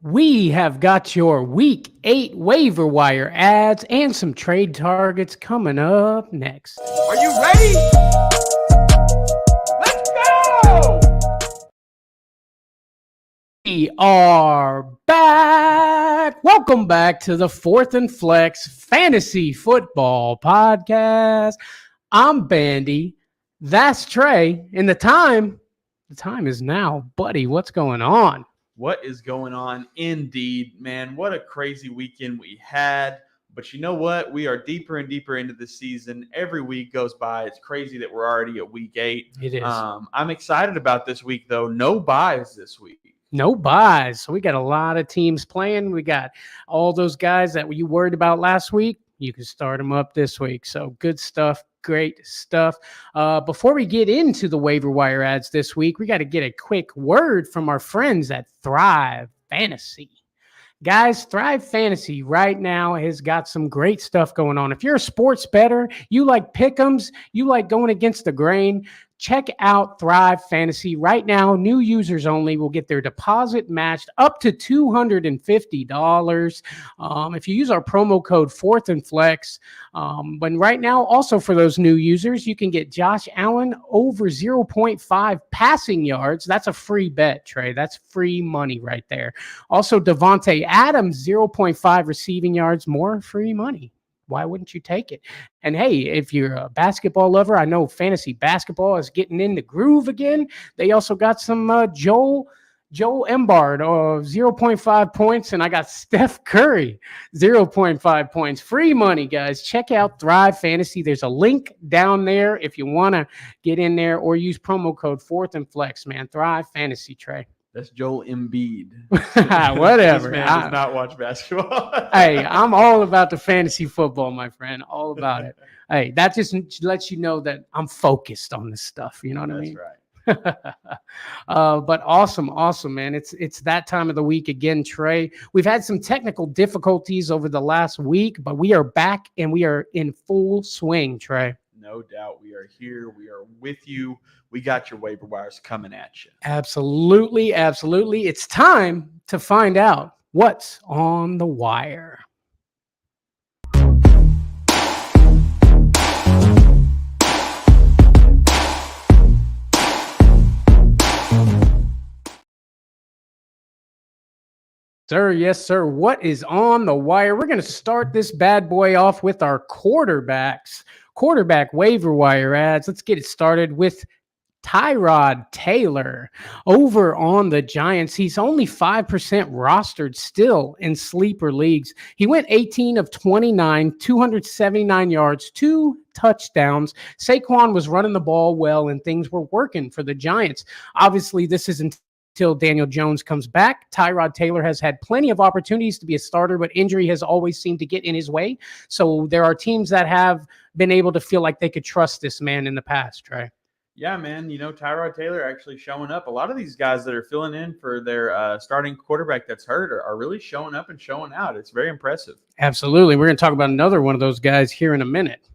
We have got your week 8 waiver wire ads and some trade targets coming up next. Are you ready? Let's go! We are back. Welcome back to the Fourth and Flex Fantasy Football Podcast. I'm Bandy. That's Trey. And the time is now. Buddy, what's going on? What is going on? Indeed, man. What a crazy weekend we had. But you know what? We are deeper and deeper into the season. Every week goes by. It's crazy that we're already at week 8. It is. I'm excited about this week, though. No buys this week. No buys. So we got a lot of teams playing. We got all those guys that you worried about last week. You can start them up this week. So good stuff. Great stuff. Before we get into the waiver wire ads this week, we got to get a quick word from our friends at Thrive Fantasy. Guys, Thrive Fantasy right now has got some great stuff going on. If you're a sports bettor, you like pick'ems, you like going against the grain, check out Thrive Fantasy. Right now, new users only will get their deposit matched up to $250 if you use our promo code 4th and Flex. But right now, also for those new users, you can get Josh Allen over 0.5 passing yards. That's a free bet, Trey. That's free money right there. Also, Devontae Adams, 0.5 receiving yards, more free money. Why wouldn't you take it? And hey, if you're a basketball lover, I know fantasy basketball is getting in the groove again. They also got some Joel Embiid, 0.5 points, and I got Steph Curry, 0.5 points. Free money, guys. Check out Thrive Fantasy. There's a link down there if you want to get in there or use promo code 4th and Flex, man. Thrive Fantasy, Trey. That's Joel Embiid. Whatever. This man does not watch basketball. Hey, I'm all about the fantasy football, my friend. All about it. Hey, that just lets you know that I'm focused on this stuff. You know what I mean? That's right. But awesome, man. It's that time of the week again, Trey. We've had some technical difficulties over the last week, but we are back and we are in full swing, Trey. No doubt. We are here. We are with you. We got your waiver wires coming at you. Absolutely. It's time to find out what's on the wire. Sir, yes, sir. What is on the wire? We're going to start this bad boy off with our quarterback waiver wire ads. Let's get it started with Tyrod Taylor over on the Giants. He's only 5% rostered still in sleeper leagues. He went 18 of 29, 279 yards, 2 touchdowns. Saquon was running the ball well and things were working for the Giants. Obviously, this isn't until Daniel Jones comes back. Tyrod Taylor has had plenty of opportunities to be a starter, but injury has always seemed to get in his way. So there are teams that have been able to feel like they could trust this man in the past, Trey. Yeah, man. You know, Tyrod Taylor actually showing up. A lot of these guys that are filling in for their starting quarterback that's hurt are really showing up and showing out. It's very impressive. Absolutely. We're going to talk about another one of those guys here in a minute.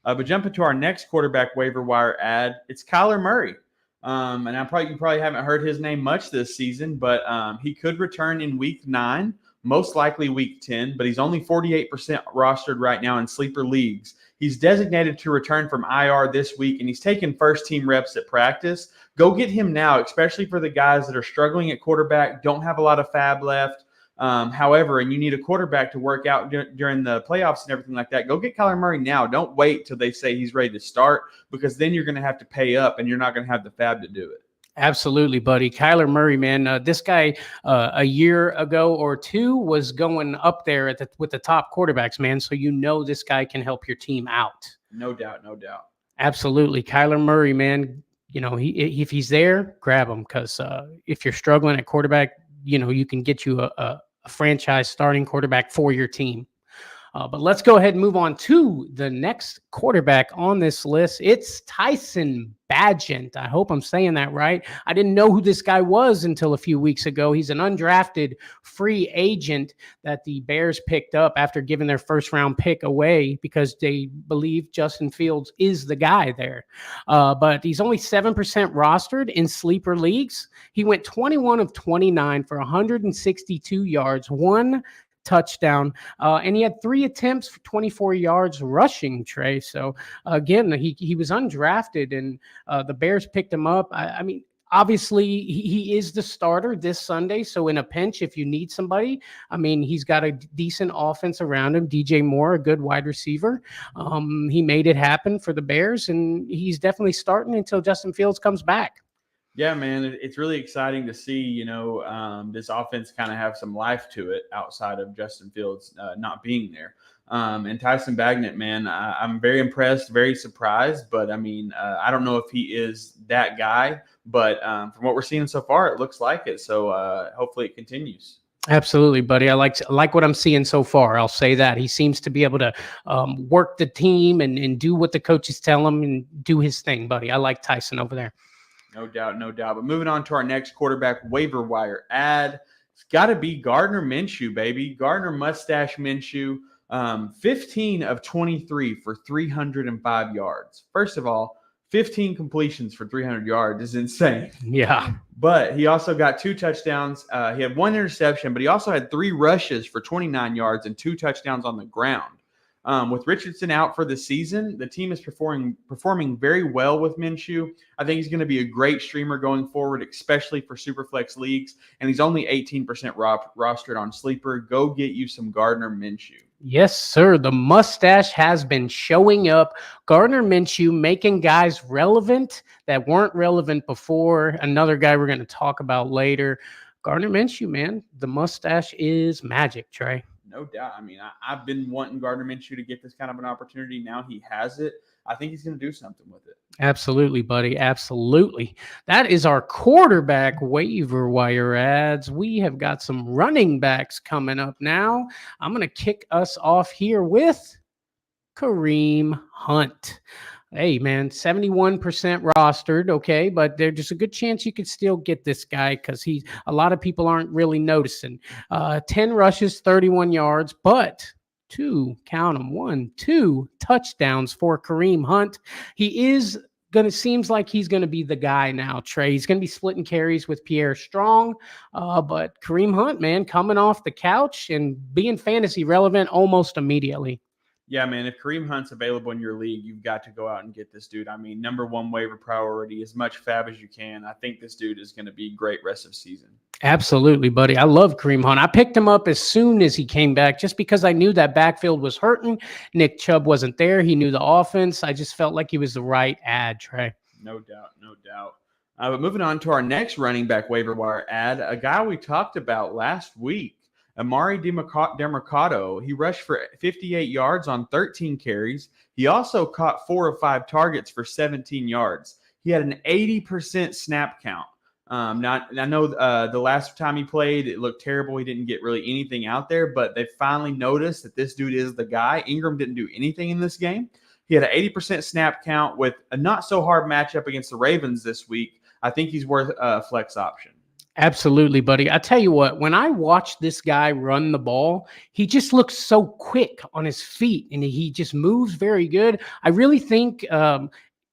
But jumping to our next quarterback waiver wire ad, it's Kyler Murray. And you probably haven't heard his name much this season, but he could return in week 9, most likely week 10, but he's only 48% rostered right now in sleeper leagues. He's designated to return from IR this week, and he's taking first-team reps at practice. Go get him now, especially for the guys that are struggling at quarterback, don't have a lot of fab left. However, and you need a quarterback to work out during the playoffs and everything like that. Go get Kyler Murray now. Don't wait till they say he's ready to start, because then you're going to have to pay up, and you're not going to have the fab to do it. Absolutely, buddy. Kyler Murray, man. This guy a year ago or two was going up there with the top quarterbacks, man. So you know this guy can help your team out. No doubt. Absolutely. Kyler Murray, man. You know, if he's there, grab him, because if you're struggling at quarterback, you know, you can get you a franchise starting quarterback for your team. But let's go ahead and move on to the next quarterback on this list. It's Tyson Bagent. I hope I'm saying that right. I didn't know who this guy was until a few weeks ago. He's an undrafted free agent that the Bears picked up after giving their first round pick away because they believe Justin Fields is the guy there. But he's only 7% rostered in sleeper leagues. He went 21 of 29 for 162 yards, 1 touchdown, and he had 3 attempts for 24 yards rushing, Trey. So again, he was undrafted, and the Bears picked him up. I mean, obviously he is the starter this Sunday. So in a pinch, if you need somebody, I mean, he's got a decent offense around him. DJ Moore, a good wide receiver. He made it happen for the Bears, and he's definitely starting until Justin Fields comes back. Yeah, man, it's really exciting to see, this offense kind of have some life to it outside of Justin Fields not being there. And Tyson Bagent, man, I'm very impressed, very surprised. But, I mean, I don't know if he is that guy. But from what we're seeing so far, it looks like it. So hopefully it continues. Absolutely, buddy. I like what I'm seeing so far. I'll say that. He seems to be able to work the team and do what the coaches tell him and do his thing, buddy. I like Tyson over there. No doubt, no doubt. But moving on to our next quarterback waiver wire ad, it's got to be Gardner Minshew, baby. Gardner Mustache Minshew, 15 of 23 for 305 yards. First of all, 15 completions for 300 yards is insane. Yeah. But he also got 2 touchdowns. He had 1 interception, but he also had 3 rushes for 29 yards and 2 touchdowns on the ground. With Richardson out for the season, the team is performing very well with Minshew. I think he's going to be a great streamer going forward, especially for Superflex leagues. And he's only 18% rostered on Sleeper. Go get you some Gardner Minshew. Yes, sir. The mustache has been showing up. Gardner Minshew making guys relevant that weren't relevant before. Another guy we're going to talk about later. Gardner Minshew, man, the mustache is magic, Trey. No doubt. I mean, I've been wanting Gardner Minshew to get this kind of an opportunity. Now he has it. I think he's going to do something with it. Absolutely, buddy. Absolutely. That is our quarterback waiver wire ads. We have got some running backs coming up now. I'm going to kick us off here with Kareem Hunt. Hey, man, 71% rostered, okay, but there's just a good chance you could still get this guy because a lot of people aren't really noticing. 10 rushes, 31 yards, but 2 touchdowns for Kareem Hunt. He is seems like he's going to be the guy now, Trey. He's going to be splitting carries with Pierre Strong, but Kareem Hunt, man, coming off the couch and being fantasy relevant almost immediately. Yeah, man, if Kareem Hunt's available in your league, you've got to go out and get this dude. I mean, #1 waiver priority, as much fab as you can. I think this dude is going to be great rest of season. Absolutely, buddy. I love Kareem Hunt. I picked him up as soon as he came back just because I knew that backfield was hurting. Nick Chubb wasn't there. He knew the offense. I just felt like he was the right ad, Trey. No doubt, no doubt. But moving on to our next running back waiver wire ad, a guy we talked about last week. Amari DeMercado, he rushed for 58 yards on 13 carries. He also caught 4 of 5 targets for 17 yards. He had an 80% snap count. Now, I know the last time he played, it looked terrible. He didn't get really anything out there, but they finally noticed that this dude is the guy. Ingram didn't do anything in this game. He had an 80% snap count with a not-so-hard matchup against the Ravens this week. I think he's worth a flex option. Absolutely, buddy. I tell you what, when I watch this guy run the ball, he just looks so quick on his feet and he just moves very good. I really think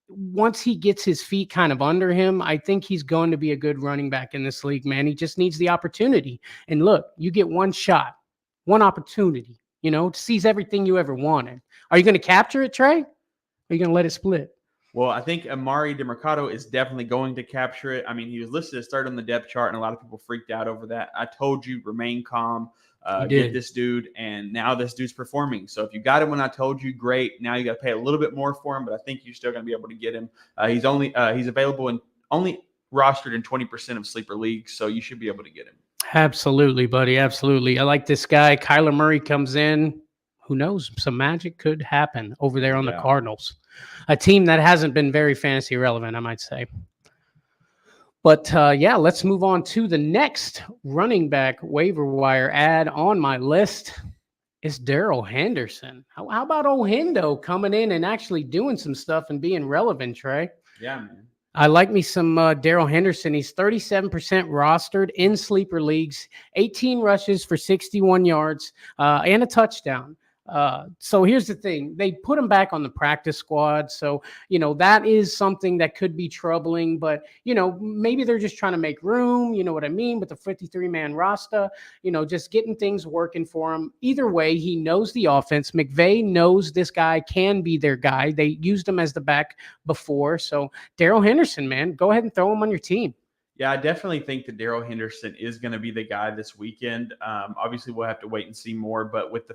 once he gets his feet kind of under him, I think he's going to be a good running back in this league, man. He just needs the opportunity. And look, you get one shot, one opportunity, to seize everything you ever wanted. Are you going to capture it, Trey? Or are you going to let it split? Well, I think Amari DeMercado is definitely going to capture it. I mean, he was listed as third on the depth chart, and a lot of people freaked out over that. I told you, remain calm, get this dude, and now this dude's performing. So if you got him when I told you, great. Now you got to pay a little bit more for him, but I think you're still going to be able to get him. He's available and only rostered in 20% of sleeper leagues, so you should be able to get him. Absolutely, buddy. Absolutely. I like this guy. Kyler Murray comes in. Who knows? Some magic could happen over there on the Cardinals. A team that hasn't been very fantasy relevant, I might say. But, let's move on to the next running back waiver wire ad on my list. It's Daryl Henderson. How about old Hendo coming in and actually doing some stuff and being relevant, Trey? Yeah, man. I like me some Daryl Henderson. He's 37% rostered in sleeper leagues, 18 rushes for 61 yards and a touchdown. So here's the thing. They put him back on the practice squad. So, that is something that could be troubling, but, maybe they're just trying to make room. You know what I mean? With the 53-man roster, just getting things working for him. Either way, he knows the offense. McVay knows this guy can be their guy. They used him as the back before. So Daryl Henderson, man, go ahead and throw him on your team. Yeah, I definitely think that Daryl Henderson is going to be the guy this weekend. Obviously, we'll have to wait and see more. But with the,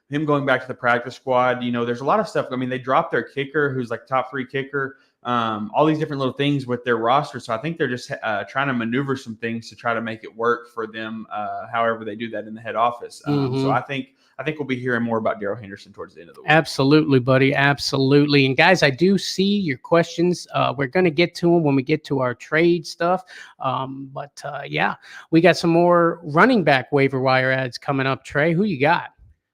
him going back to the practice squad, there's a lot of stuff. I mean, they dropped their kicker, who's like top 3 kicker. All these different little things with their roster. So I think they're just trying to maneuver some things to try to make it work for them. However, they do that in the head office. So I think we'll be hearing more about Daryl Henderson towards the end of the week. Absolutely, buddy. Absolutely. And guys, I do see your questions. We're going to get to them when we get to our trade stuff. But we got some more running back waiver wire ads coming up. Trey, who you got?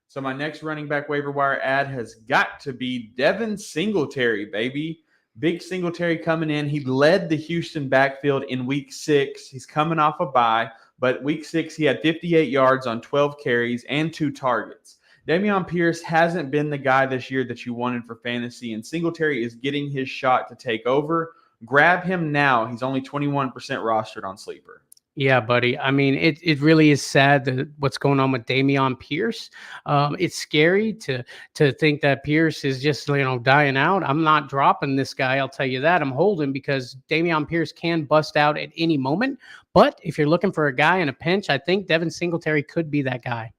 So my next running back waiver wire ad has got to be Devin Singletary, baby. Big Singletary coming in. He led the Houston backfield in week 6. He's coming off a bye. But week 6, he had 58 yards on 12 carries and 2 targets. Dameon Pierce hasn't been the guy this year that you wanted for fantasy, and Singletary is getting his shot to take over. Grab him now. He's only 21% rostered on Sleeper. Yeah, buddy. I mean, it really is sad that what's going on with Dameon Pierce. It's scary to think that Pierce is just dying out. I'm not dropping this guy. I'll tell you that. I'm holding because Dameon Pierce can bust out at any moment. But if you're looking for a guy in a pinch, I think Devin Singletary could be that guy.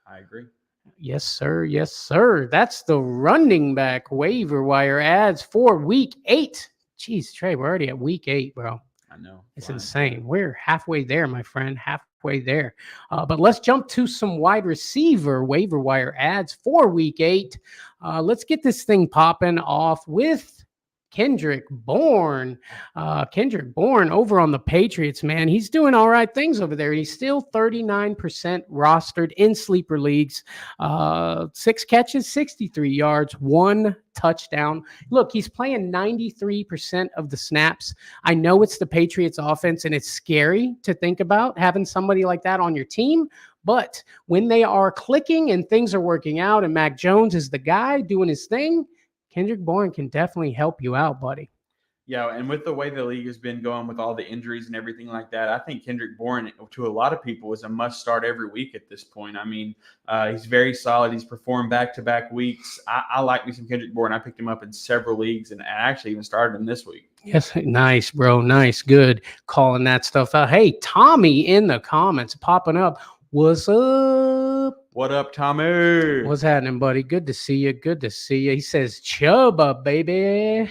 I agree. Yes, sir. Yes, sir. That's the running back waiver wire ads for week 8. Jeez, Trey, we're already at week 8, bro. I know. It's insane. We're halfway there, my friend, halfway there. But let's jump to some wide receiver waiver wire ads for week 8. Let's get this thing popping off with Kendrick Bourne. Kendrick Bourne over on the Patriots, man. He's doing all right things over there. He's still 39% rostered in sleeper leagues. 6 catches, 63 yards, 1 touchdown. Look, he's playing 93% of the snaps. I know it's the Patriots offense, and it's scary to think about having somebody like that on your team. But when they are clicking and things are working out and Mac Jones is the guy doing his thing, Kendrick Bourne can definitely help you out, buddy. Yeah, and with the way the league has been going with all the injuries and everything like that, I think Kendrick Bourne, to a lot of people, is a must-start every week at this point. I mean, he's very solid. He's performed back-to-back weeks. I like me some Kendrick Bourne. I picked him up in several leagues, and I actually even started him this week. Yes, nice, bro. Nice, good. Calling that stuff out. Hey, Tommy in the comments popping up. What's up? What up, Tommy? What's happening, buddy? Good to see you. Good to see you. He says, Chubba, baby.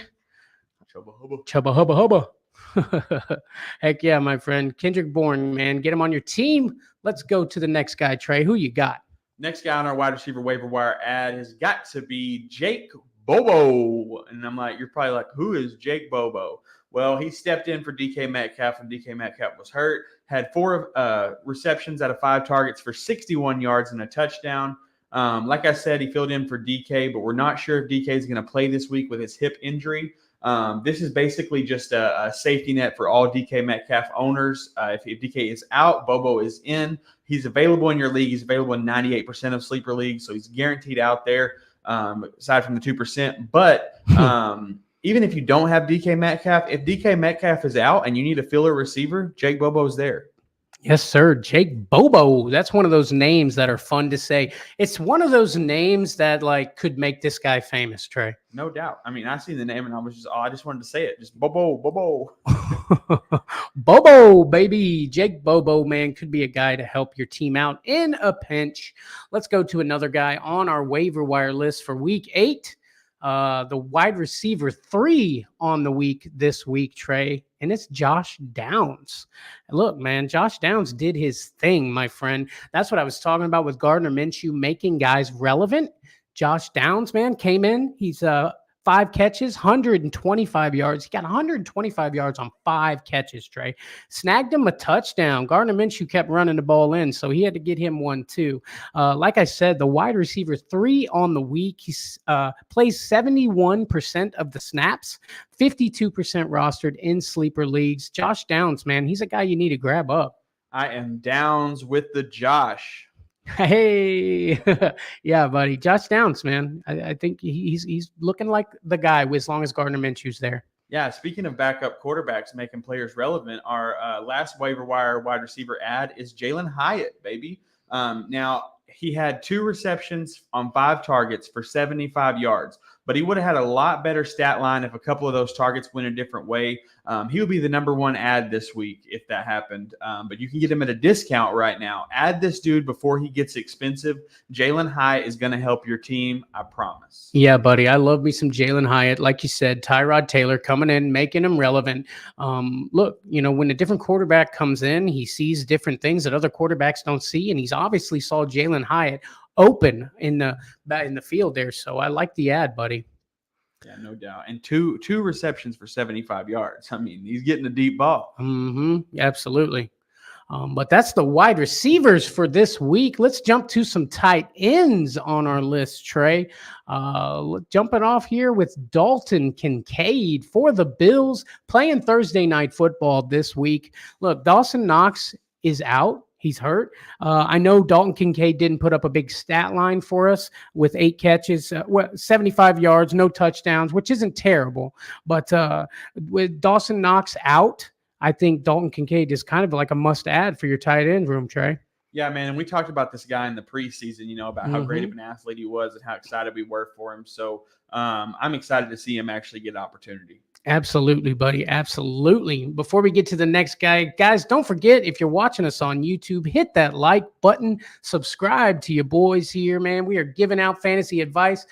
Chubba hubba. Chubba hubba. Heck yeah, my friend. Kendrick Bourne, man. Get him on your team. Let's go to the next guy, Trey. Who you got? Next guy on our wide receiver waiver wire ad has got to be Jake Bobo. And I'm like, you're probably like, who is Jake Bobo? Well, he stepped in for DK Metcalf when DK Metcalf was hurt. Had 4 receptions out of 5 targets for 61 yards and a touchdown. Like I said, he filled in for DK, but we're not sure if DK is going to play this week with his hip injury. This is basically just a safety net for all DK Metcalf owners. If DK is out, Bobo is in. He's available in your league. He's available in 98% of sleeper leagues, so he's guaranteed out there, aside from the 2%. But even if you don't have DK Metcalf, if DK Metcalf is out and you need a filler receiver, Jake Bobo's there. Yes, sir. Jake Bobo. That's one of those names that are fun to say. It's one of those names that could make this guy famous, Trey. No doubt. I mean, I seen the name and I was I just wanted to say it. Just Bobo, Bobo. Bobo, baby. Jake Bobo, man, could be a guy to help your team out in a pinch. Let's go to another guy on our waiver wire list for week 8. The wide receiver 3 on the week this week, Trey, and it's Josh Downs. Look, man, Josh Downs did his thing, my friend. That's what I was talking about with Gardner Minshew making guys relevant. Josh Downs, man, came in. He's 5 5 catches, 125 yards. He got 125 yards on 5 catches, Trey. Snagged him a touchdown. Gardner Minshew kept running the ball in, so he had to get him one too. Like I said, the wide receiver 3 on the week. He plays 71% of the snaps, 52% rostered in sleeper leagues. Josh Downs, man, he's a guy you need to grab up. I am Downs with the Josh. Hey, yeah, buddy. Josh Downs, man. I think he's looking like the guy as long as Gardner Minshew's there. Yeah, speaking of backup quarterbacks making players relevant, our last waiver wire wide receiver ad is Jalen Hyatt, baby. Now, he had 2 receptions on 5 targets for 75 yards, but he would have had a lot better stat line if a couple of those targets went a different way. He would be the #1 ad this week if that happened, but you can get him at a discount right now. Add this dude before he gets expensive. Jalen Hyatt is going to help your team, I promise. Yeah, buddy. I love me some Jalen Hyatt. Like you said, Tyrod Taylor coming in, making him relevant. Look, when a different quarterback comes in, he sees different things that other quarterbacks don't see, and he's obviously saw Jalen Hyatt open in the field there. So I like the ad, buddy. Yeah, no doubt. And two receptions for 75 yards. I mean, he's getting a deep ball. Absolutely. But that's the wide receivers for this week. Let's jump to some tight ends on our list, Trey. Jumping off here with Dalton Kincaid for the Bills, playing Thursday Night Football this week. Look, Dawson Knox is out. He's hurt. I know Dalton Kincaid didn't put up a big stat line for us with 8 catches, 75 yards, no touchdowns, which isn't terrible. But with Dawson Knox out, I think Dalton Kincaid is kind of like a must-add for your tight end room, Trey. Yeah, man. And we talked about this guy in the preseason, about how great of an athlete he was and how excited we were for him. So I'm excited to see him actually get opportunity. Absolutely, buddy. Absolutely. Before we get to the next guy, guys, don't forget, if you're watching us on YouTube, hit that like button, subscribe to your boys here, man. We are giving out fantasy advice.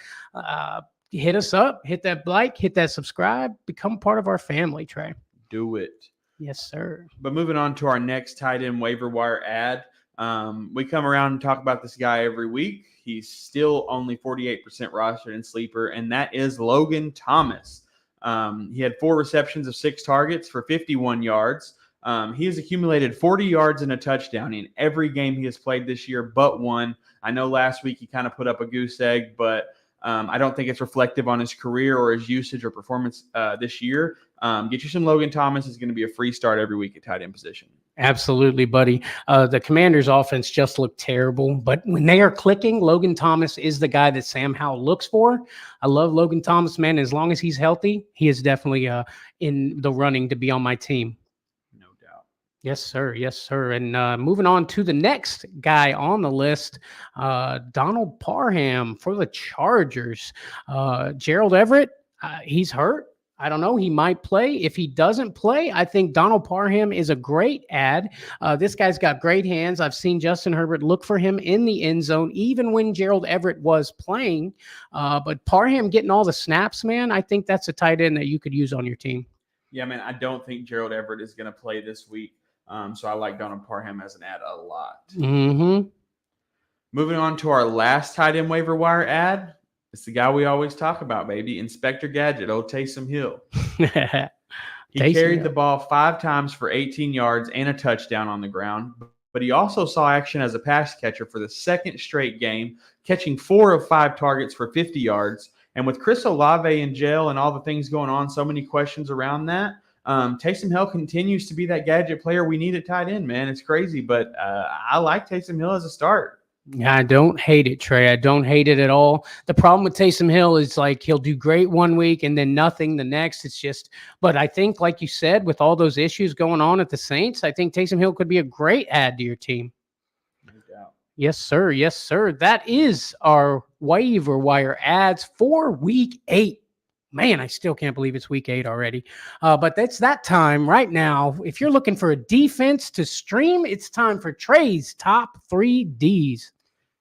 Hit us up, hit that like, hit that subscribe, become part of our family, Trey. Do it. Yes, sir. But moving on to our next tight end waiver wire ad. We come around and talk about this guy every week. He's still only 48% rostered in sleeper, and that is Logan Thomas. He had 4 receptions of 6 targets for 51 yards. He has accumulated 40 yards and a touchdown in every game he has played this year but one. I know last week he kind of put up a goose egg, but I don't think it's reflective on his career or his usage or performance this year. Get you some Logan Thomas. Is going to be a free start every week at tight end position. Absolutely, buddy. The Commanders' offense just looked terrible, but when they are clicking, Logan Thomas is the guy that Sam Howell looks for. I love Logan Thomas, man. As long as he's healthy, he is definitely in the running to be on my team. No doubt. Yes, sir. Yes, sir. And moving on to the next guy on the list, Donald Parham for the Chargers. Gerald Everett, he's hurt. I don't know. He might play. If he doesn't play, I think Donald Parham is a great ad. This guy's got great hands. I've seen Justin Herbert look for him in the end zone, even when Gerald Everett was playing. But Parham getting all the snaps, man, I think that's a tight end that you could use on your team. Yeah, man, I don't think Gerald Everett is going to play this week. So I like Donald Parham as an ad a lot. Mm-hmm. Moving on to our last tight end waiver wire ad. It's the guy we always talk about, baby. Inspector Gadget, old Taysom Hill. He carried the ball 5 times for 18 yards and a touchdown on the ground, but he also saw action as a pass catcher for the 2nd straight game, catching 4 of 5 targets for 50 yards. And with Chris Olave in jail and all the things going on, so many questions around that, Taysom Hill continues to be that gadget player we need at tight end, man. It's crazy, but I like Taysom Hill as a start. Yeah, I don't hate it, Trey. I don't hate it at all. The problem with Taysom Hill is like he'll do great one week and then nothing the next. It's just, but I think, like you said, with all those issues going on at the Saints, I think Taysom Hill could be a great add to your team. No doubt. Yes, sir. Yes, sir. That is our waiver wire ads for week 8. Man, I still can't believe it's week 8 already. But that's that time right now. If you're looking for a defense to stream, it's time for Trey's top 3 Ds.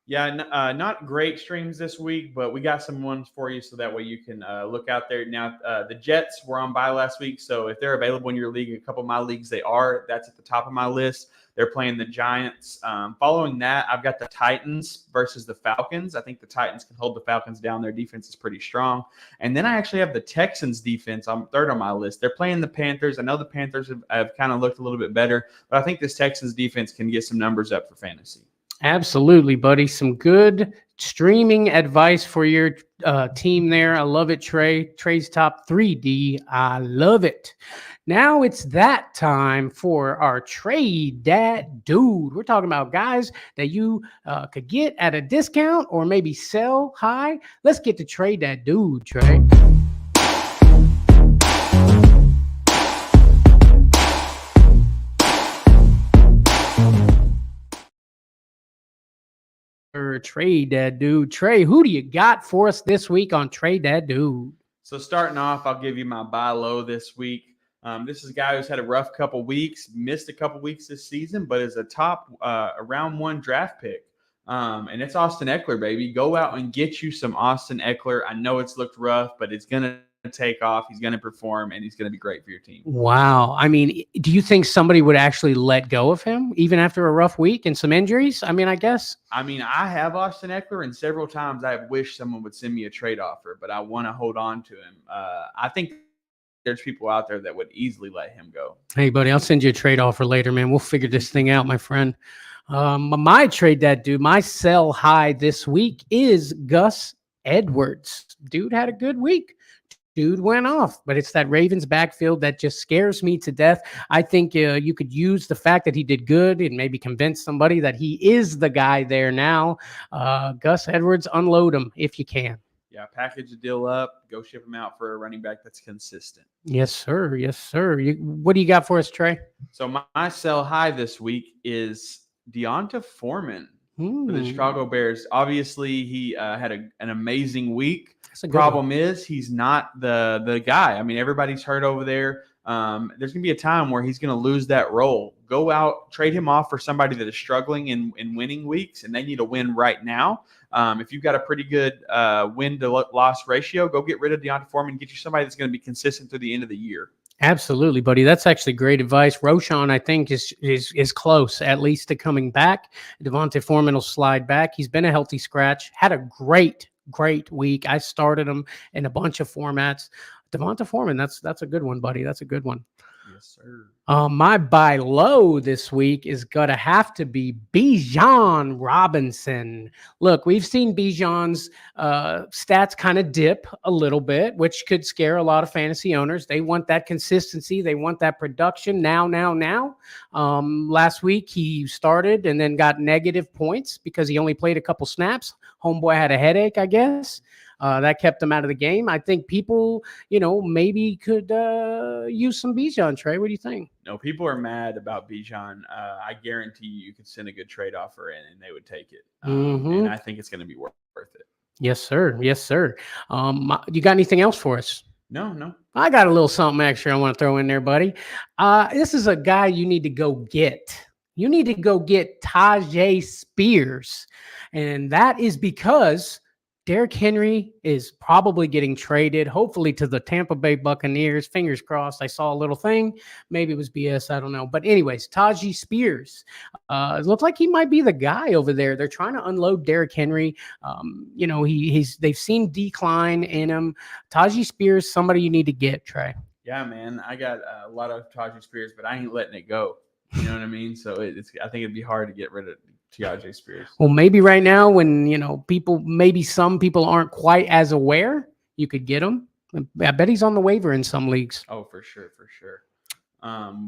Yeah, not great streams this week, but we got some ones for you so that way you can look out there. Now, the Jets were on bye last week, so if they're available in your league, a couple of my leagues, they are. That's at the top of my list. They're playing the Giants. Following that, I've got the Titans versus the Falcons. I think the Titans can hold the Falcons down. Their defense is pretty strong. And then I actually have the Texans defense. I'm third on my list. They're playing the Panthers. I know the Panthers have kind of looked a little bit better, but I think this Texans defense can get some numbers up for fantasy. Absolutely, buddy. Some good streaming advice for your team there. I love it, Trey. Trey's top 3D. I love it. Now it's that time for our trade that dude. We're talking about guys that you could get at a discount or maybe sell high. Let's get to trade that dude, Trey. Trade that dude. Trey, who do you got for us this week on Trade That Dude? So starting off, I'll give you my buy low this week. This is a guy who's had a rough couple weeks, missed a couple weeks this season, but is a top round one draft pick. And it's Austin Eckler, baby. Go out and get you some Austin Eckler. I know it's looked rough, but it's going to take off. He's going to perform, and he's going to be great for your team. Wow. I mean, do you think somebody would actually let go of him even after a rough week and some injuries? I mean, I guess. I mean, I have Austin Eckler, and several times I have wished someone would send me a trade offer, but I want to hold on to him. I think there's people out there that would easily let him go. Hey, buddy, I'll send you a trade offer later, man. We'll figure this thing out, my friend. My trade that dude, my sell high this week is Gus Edwards. Dude had a good week. Dude went off, but it's that Ravens backfield that just scares me to death. I think you could use the fact that he did good and maybe convince somebody that he is the guy there now. Gus Edwards, unload him if you can. Yeah, package the deal up, go ship him out for a running back that's consistent. Yes, sir. Yes, sir. What do you got for us, Trey? So my sell high this week is Deonta Foreman for the Chicago Bears. Obviously, he had an amazing week. Problem is he's not the guy. I mean, everybody's hurt over there. There's going to be a time where he's going to lose that role. Go out, trade him off for somebody that is struggling in winning weeks, and they need a win right now. If you've got a pretty good win-to-loss ratio, go get rid of Deonta Foreman. Get you somebody that's going to be consistent through the end of the year. Absolutely, buddy. That's actually great advice. Roshan, I think, is close, at least, to coming back. Devontae Foreman will slide back. He's been a healthy scratch. Had a great week. I started him in a bunch of formats. Devonta Foreman, that's a good one, buddy. That's a good one. Yes, sir. My buy low this week is going to have to be Bijan Robinson. Look, we've seen Bijan's stats kind of dip a little bit, which could scare a lot of fantasy owners. They want that consistency. They want that production now. Last week, he started and then got negative points because he only played a couple snaps. Homeboy had a headache, I guess. That kept him out of the game. I think people, maybe could use some Bijan. Trey, what do you think? No, people are mad about Bijan. I guarantee you could send a good trade offer in and they would take it. And I think it's going to be worth it. Yes, sir. Yes, sir. You got anything else for us? No. I got a little something extra I want to throw in there, buddy. This is a guy you need to go get. You need to go get Tajay Spears. And that is because Derrick Henry is probably getting traded, hopefully to the Tampa Bay Buccaneers. Fingers crossed. I saw a little thing. Maybe it was BS. I don't know. But anyways, Tajay Spears. It looks like he might be the guy over there. They're trying to unload Derrick Henry. They've seen decline in him. Tajay Spears, somebody you need to get, Trey. Yeah, man. I got a lot of Tajay Spears, but I ain't letting it go. You know what I mean? So I think it'd be hard to get rid of Tajay Spears. Well, maybe right now when, some people aren't quite as aware, you could get him. I bet he's on the waiver in some leagues. Oh, for sure.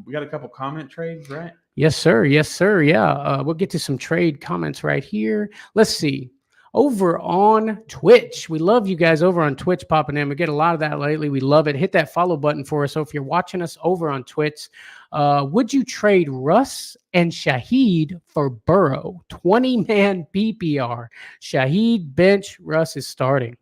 We got a couple comment trades, right? Yes, sir. Yeah. We'll get to some trade comments right here. Let's see. Over on Twitch. We love you guys over on Twitch popping in. We get a lot of that lately. We love it. Hit that follow button for us. So if you're watching us over on Twitch, would you trade Russ and Shaheed for Burrow? 20-man PPR. Shaheed bench, Russ is starting.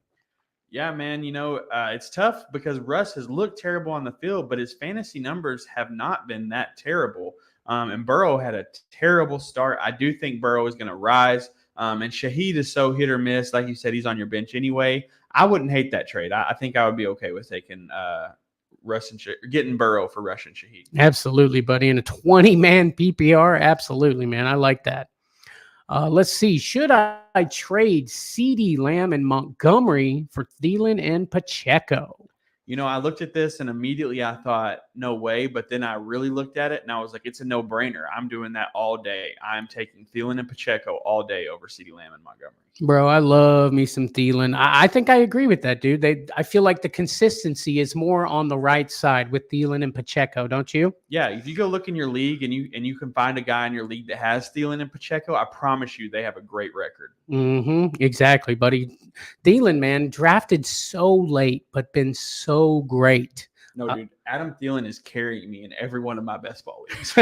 Yeah, man. It's tough because Russ has looked terrible on the field, but his fantasy numbers have not been that terrible. And Burrow had a terrible start. I do think Burrow is going to rise. And Shaheed is so hit or miss. Like you said, he's on your bench anyway. I wouldn't hate that trade. I think I would be okay with taking getting Burrow for Rush and Shaheed. Absolutely, buddy. In a 20-man PPR, absolutely, man. I like that. Let's see. Should I trade CeeDee Lamb and Montgomery for Thielen and Pacheco? I looked at this and immediately I thought, no way. But then I really looked at it and I was like, it's a no-brainer. I'm doing that all day. I'm taking Thielen and Pacheco all day over CeeDee Lamb and Montgomery. Bro, I love me some Thielen. I think I agree with that, dude. I feel like the consistency is more on the right side with Thielen and Pacheco, don't you? Yeah, if you go look in your league and you can find a guy in your league that has Thielen and Pacheco, I promise you they have a great record. Exactly, buddy. Thielen, man, drafted so late, but been so great. No, dude, Adam Thielen is carrying me in every one of my best ball leagues.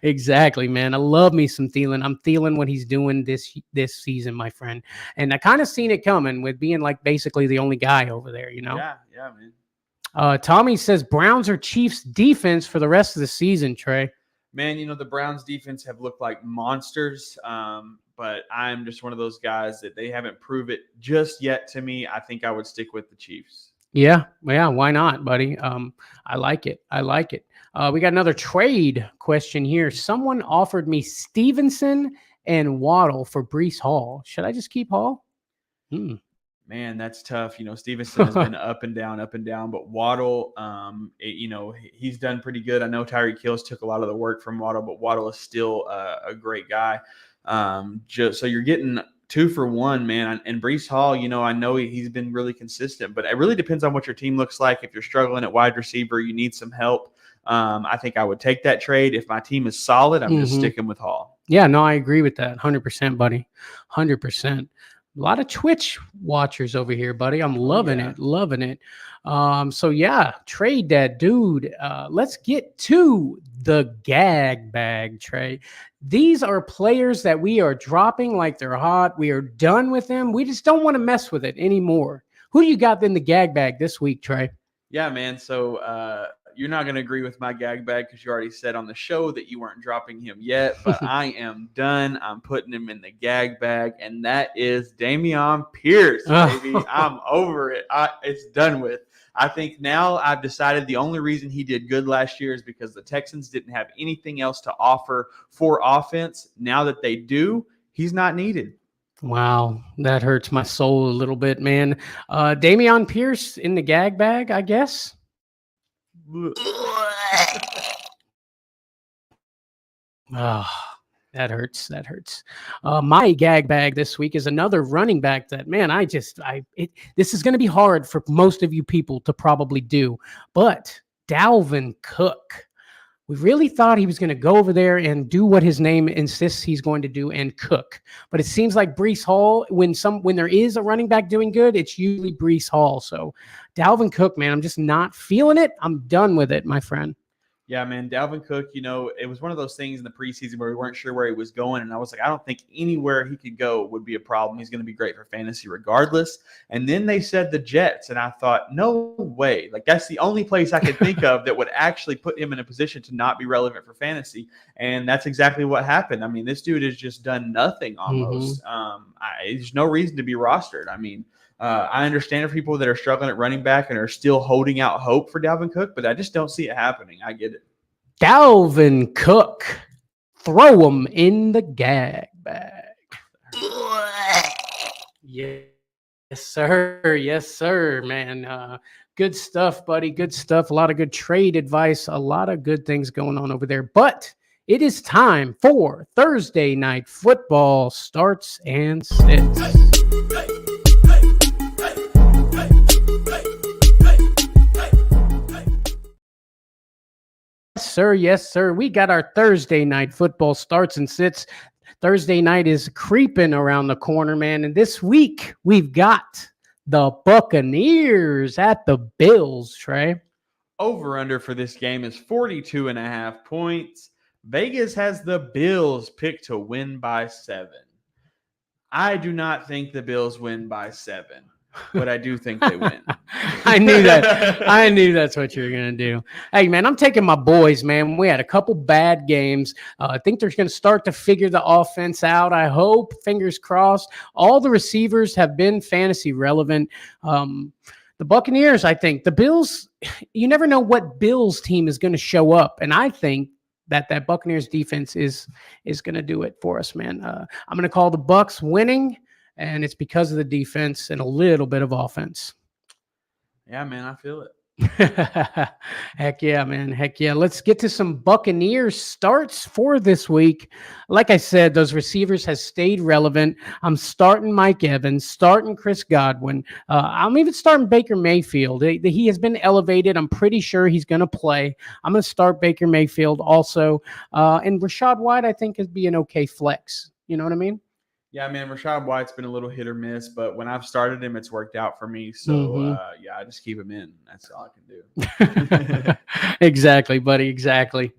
Exactly, man. I love me some Thielen. I'm Thielen what he's doing this season, my friend. And I kind of seen it coming with being like basically the only guy over there, Yeah, man. Tommy says Browns or Chiefs defense for the rest of the season, Trey. Man, the Browns defense have looked like monsters, but I'm just one of those guys that they haven't proved it just yet to me. I think I would stick with the Chiefs. Yeah, why not, buddy? I like it. We got another trade question here. Someone offered me Stevenson and Waddle for Breece Hall. Should I just keep Hall? Man, that's tough. Stevenson has been up and down, but Waddle, he's done pretty good. I know Tyreek Hill's took a lot of the work from Waddle, but Waddle is still a great guy. So you're getting 2 for 1, man. And Breece Hall, I know he's been really consistent, but it really depends on what your team looks like. If you're struggling at wide receiver, you need some help. I think I would take that trade. If my team is solid, I'm just sticking with Hall. Yeah, no, I agree with that. 100%, buddy. 100%. A lot of Twitch watchers over here, buddy. I'm loving it. So yeah, trade that dude. Let's get to the gag bag, Trey. These are players that we are dropping like they're hot. We are done with them. We just don't want to mess with it anymore. Who do you got in the gag bag this week, Trey? Yeah, man. So you're not going to agree with my gag bag because you already said on the show that you weren't dropping him yet, but I am done. I'm putting him in the gag bag, and that is Dameon Pierce, baby. I'm over it. It's done with. I think now I've decided the only reason he did good last year is because the Texans didn't have anything else to offer for offense. Now that they do, he's not needed. Wow, that hurts my soul a little bit, man. Dameon Pierce in the gag bag, I guess. Oh, that hurts. My gag bag this week is another running back that, man, this is going to be hard for most of you people to probably do, but Dalvin Cook. We really thought he was going to go over there and do what his name insists he's going to do and cook. But it seems like Breece Hall, when there is a running back doing good, it's usually Breece Hall. So Dalvin Cook, man, I'm just not feeling it. I'm done with it, my friend. Yeah, man, Dalvin Cook, it was one of those things in the preseason where we weren't sure where he was going. And I was like, I don't think anywhere he could go would be a problem. He's going to be great for fantasy regardless. And then they said the Jets. And I thought, no way. Like, that's the only place I could think of that would actually put him in a position to not be relevant for fantasy. And that's exactly what happened. I mean, this dude has just done nothing almost. There's no reason to be rostered. I mean, I understand for people that are struggling at running back and are still holding out hope for Dalvin Cook, but I just don't see it happening. I get it. Dalvin Cook, throw him in the gag bag. Yes, sir, man. Good stuff, buddy. Good stuff. A lot of good trade advice. A lot of good things going on over there. But it is time for Thursday Night Football starts and sits. Yes, sir. We got our Thursday Night Football starts and sits. Thursday night is creeping around the corner, man. And this week, we've got the Buccaneers at the Bills, Trey. Over-under for this game is 42.5 points. Vegas has the Bills picked to win by 7. I do not think the Bills win by 7. but I do think they win. I knew that. I knew that's what you were going to do. Hey, man, I'm taking my boys, man. We had a couple bad games. I think they're going to start to figure the offense out. I hope, fingers crossed. All the receivers have been fantasy relevant. The Buccaneers, I think. The Bills, you never know what Bills team is going to show up. And I think that Buccaneers defense is going to do it for us, man. I'm going to call the Bucs winning, and it's because of the defense and a little bit of offense. Yeah, man, I feel it. Heck yeah, man. Heck yeah. Let's get to some Buccaneers starts for this week. Like I said, those receivers has stayed relevant. I'm starting Mike Evans, starting Chris Godwin. I'm even starting Baker Mayfield. He has been elevated. I'm pretty sure he's going to play. I'm going to start Baker Mayfield also. And Rashad White, I think, is be an okay flex. You know what I mean? Yeah, man, Rashad White's been a little hit or miss, but when I've started him, it's worked out for me. So, yeah, I just keep him in. That's all I can do. Exactly, buddy. Exactly.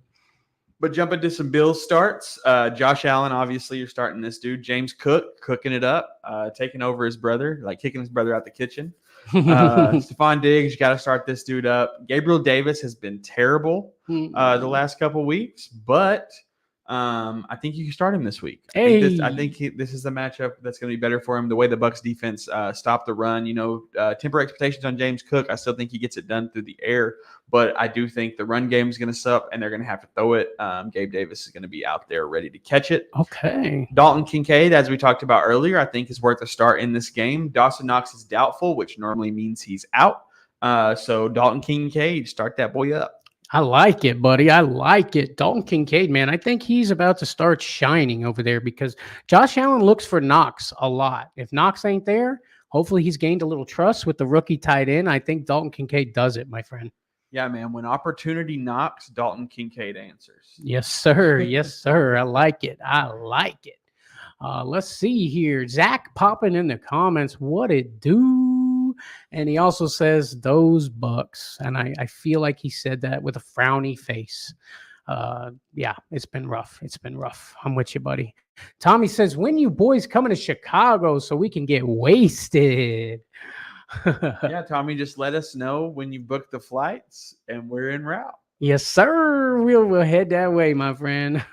But jumping to some Bills starts, Josh Allen, obviously, you're starting this dude. James Cook, cooking it up, taking over his brother, like kicking his brother out the kitchen. Stephon Diggs, you got to start this dude up. Gabriel Davis has been terrible the last couple weeks, but I think you can start him this week. I think this is the matchup that's going to be better for him. The way the Bucs defense stopped the run, temper expectations on James Cook. I still think he gets it done through the air, but I do think the run game is going to suck, and they're going to have to throw it. Gabe Davis is going to be out there ready to catch it. Okay. Dalton Kincaid, as we talked about earlier, I think is worth a start in this game. Dawson Knox is doubtful, which normally means he's out. So Dalton Kincaid, start that boy up. I like it, buddy. I like it. Dalton Kincaid, man, I think he's about to start shining over there because Josh Allen looks for Knox a lot. If Knox ain't there, hopefully he's gained a little trust with the rookie tight end. I think Dalton Kincaid does it, my friend. Yeah, man. When opportunity knocks, Dalton Kincaid answers. Yes, sir. Yes, sir. I like it. I like it. Let's see here. Zach popping in the comments. What it do? And he also says those Bucks. And I feel like he said that with a frowny face. Yeah, it's been rough. It's been rough. I'm with you, buddy. Tommy says, when you boys coming to Chicago so we can get wasted? Yeah, Tommy, just let us know when you book the flights and we're en route. Yes, sir. We'll head that way, my friend.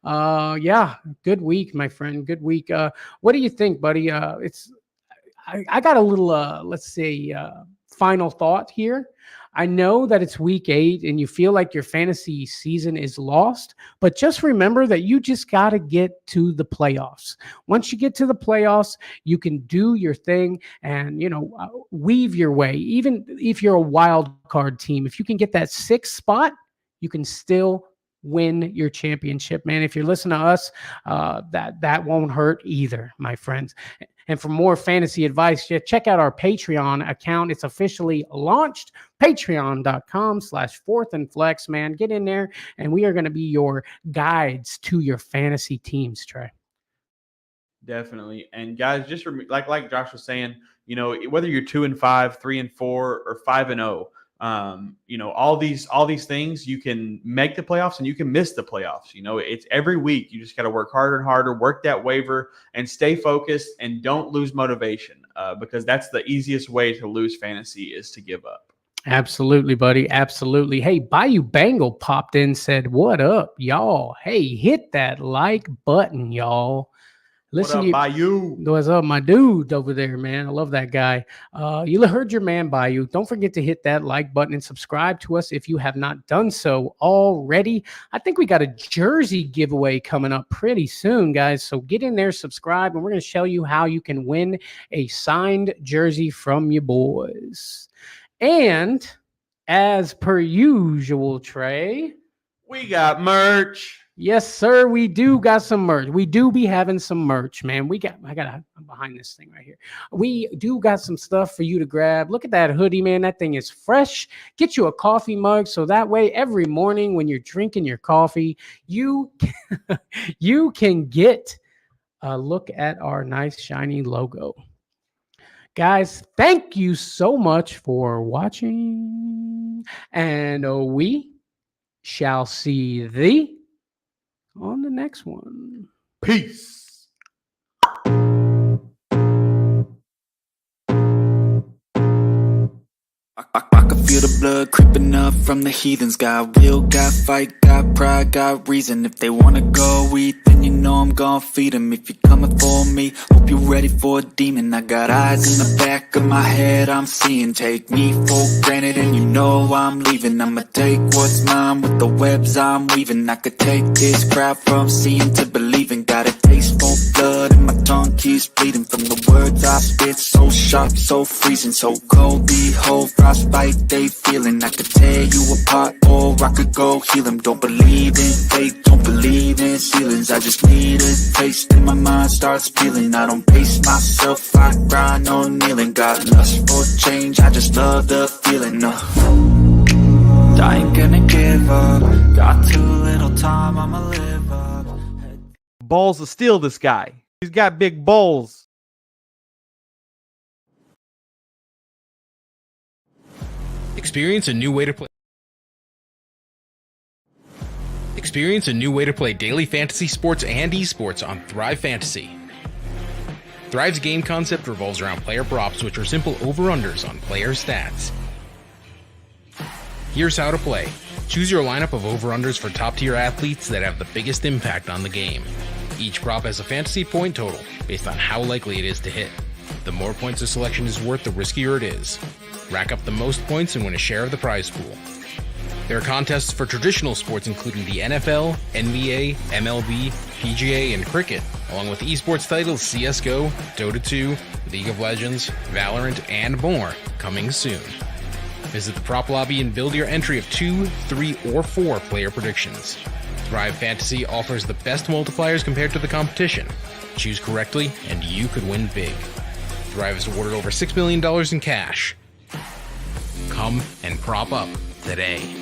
Yeah, good week, my friend. Good week. What do you think, buddy? I got a little let's say final thought here. I know that it's week 8 and you feel like your fantasy season is lost, but just remember that you just got to get to the playoffs. Once you get to the playoffs, you can do your thing and, weave your way. Even if you're a wild card team, if you can get that 6th spot, you can still win your championship, man. If you're listening to us, that won't hurt either, my friends. And for more fantasy advice, check out our Patreon account. It's officially launched. Patreon.com/4thandflex, man. Get in there, and we are going to be your guides to your fantasy teams, Trey. Definitely. And guys, just like Josh was saying, whether you're 2-5, 3-4, or 5-0, all these things, you can make the playoffs and you can miss the playoffs. It's every week. You just got to work harder and harder, work that waiver and stay focused and don't lose motivation because that's the easiest way to lose fantasy is to give up. Absolutely, buddy. Absolutely. Hey, Bayou Bangle popped in, said, what up, y'all? Hey, hit that like button, y'all. Listen, what up, Bayou? What's up, my dude over there, man? I love that guy. You heard your man, Bayou. Don't forget to hit that like button and subscribe to us if you have not done so already. I think we got a jersey giveaway coming up pretty soon, guys. So get in there, subscribe, and we're going to show you how you can win a signed jersey from your boys. And as per usual, Trey, we got merch. Yes, sir. We do got some merch. We do be having some merch, man. I'm behind this thing right here. We do got some stuff for you to grab. Look at that hoodie, man. That thing is fresh. Get you a coffee mug so that way every morning when you're drinking your coffee, you can get a look at our nice shiny logo. Guys, thank you so much for watching, and we shall see thee on the next one. Peace. I can feel the blood creeping up from the heathens. Got will, got fight, got pride, got reason. If they wanna go eat, then you know I'm gon' feed them. If you're coming for me, hope you're ready for a demon. I got eyes in the back of my head, I'm seeing. Take me for granted and you know I'm leaving. I'ma take what's mine with the webs I'm weaving. I could take this crowd from seeing to believing. Got a taste for blood and my tongue keeps bleeding. From the words I spit, so sharp, so freezing, so cold. Behold, frostbite they feeling. I could tear you apart or I could go heal them. Don't believe in fate, don't believe in ceilings. I just need a taste and my mind starts peeling. I don't pace myself, I grind on kneeling. Got lust for change, I just love the feeling. I ain't gonna give up. Got too little time, I'ma live up. Balls to steal this guy. He's got big balls. Experience a new way to play. Experience a new way to play daily fantasy sports and esports on Thrive Fantasy. Thrive's game concept revolves around player props, which are simple over-unders on player stats. Here's how to play. Choose your lineup of over-unders for top-tier athletes that have the biggest impact on the game. Each prop has a fantasy point total based on how likely it is to hit. The more points a selection is worth, the riskier it is. Rack up the most points and win a share of the prize pool. There are contests for traditional sports including the NFL, NBA, MLB, PGA, and cricket, along with esports titles CSGO, Dota 2, League of Legends, Valorant, and more, coming soon. Visit the prop lobby and build your entry of 2, 3, or 4 player predictions. Thrive Fantasy offers the best multipliers compared to the competition. Choose correctly, and you could win big. Thrive has awarded over $6 million in cash. Come and prop up today.